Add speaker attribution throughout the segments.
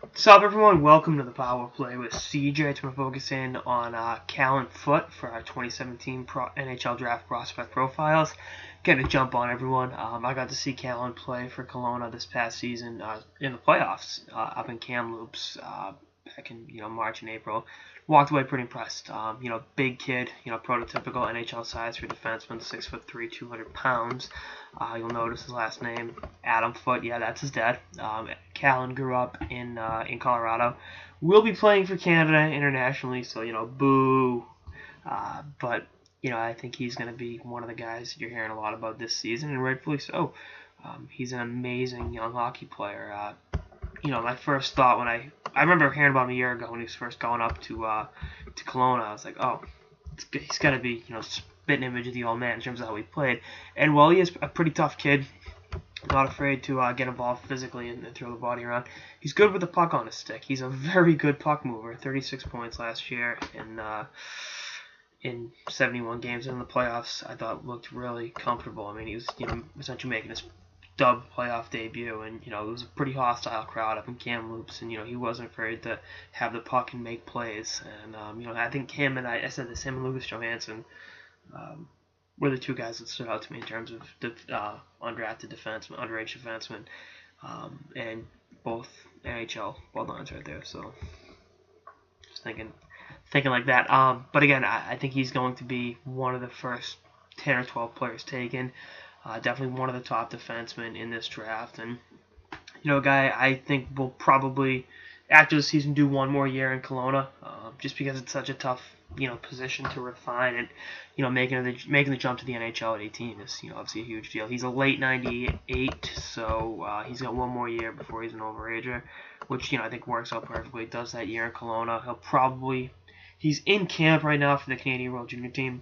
Speaker 1: What's up, everyone? Welcome to the Power Play with CJ. It's going to focus in on Callan Foote for our 2017 NHL Draft Prospect Profiles. Get a jump on everyone. I got to see Callan play for Kelowna this past season in the playoffs up in Kamloops back in March and April. Walked away pretty impressed. Big kid, prototypical NHL size for defenseman, 6'3", 200 pounds. You'll notice his last name, Adam Foote. Yeah, that's his dad. Callan grew up in Colorado. Will be playing for Canada internationally, so boo. But I think he's going to be one of the guys you're hearing a lot about this season, and rightfully so. He's an amazing young hockey player. My first thought when I remember hearing about him a year ago when he was first going up to Kelowna, I was like, oh, he's got to be spitting image of the old man in terms of how he played. And while he is a pretty tough kid, not afraid to get involved physically and throw the body around, he's good with the puck on his stick. He's a very good puck mover. 36 points last year in 71 games in the playoffs. I thought looked really comfortable. I mean, he was essentially making his dub playoff debut, and it was a pretty hostile crowd up in Kamloops, and he wasn't afraid to have the puck and make plays. And I think him and I said this, him and Lucas Johansson were the two guys that stood out to me in terms of undrafted defensemen, underage defensemen, and both NHL well done right there. So just thinking like that. But again, I think he's going to be one of the first 10 or 12 players taken. Definitely one of the top defensemen in this draft, and a guy I think will probably after the season do one more year in Kelowna, just because it's such a tough position to refine, and making the jump to the NHL at 18 is obviously a huge deal. He's a late 98, so he's got one more year before he's an overager, which I think works out perfectly. He does that year in Kelowna. He's in camp right now for the Canadian World Junior team.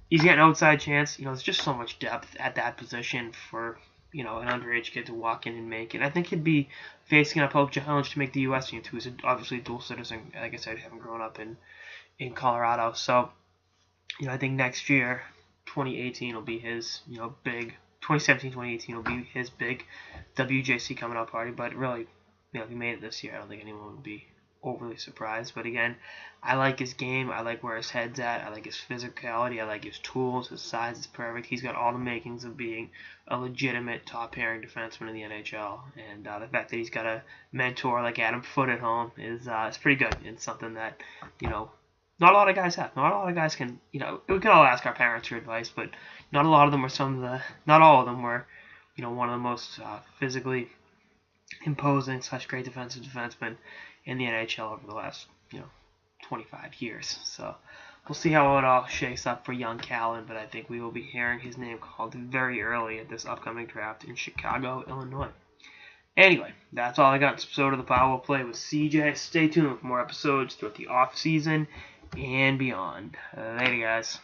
Speaker 1: He's got an outside chance. There's just so much depth at that position for an underage kid to walk in and make it. I think he'd be facing an uphill challenge to make the U.S. team too. He's obviously a dual citizen. Like I said, having grown up in Colorado, so I think next year, 2018 will be his big. 2017, 2018 will be his big WJC coming out party. But really, if he made it this year, I don't think anyone would be overly surprised. But again, I like his game. I like where his head's at. I like his physicality. I like his tools. His size is perfect. He's got all the makings of being a legitimate top pairing defenseman in the NHL. And the fact that he's got a mentor like Adam Foote at home is pretty good. It's something that not a lot of guys have. Not a lot of guys can. We can all ask our parents for advice, but not a lot of them were not all of them were one of the most physically imposing / great defensemen in the NHL over the last 25 years. So we'll see how it all shakes up for young Callan, but I think we will be hearing his name called very early at this upcoming draft in Chicago, Illinois. Anyway, that's all I got in this episode of the Power Play with CJ. Stay tuned for more episodes throughout the off season and beyond. Later, guys.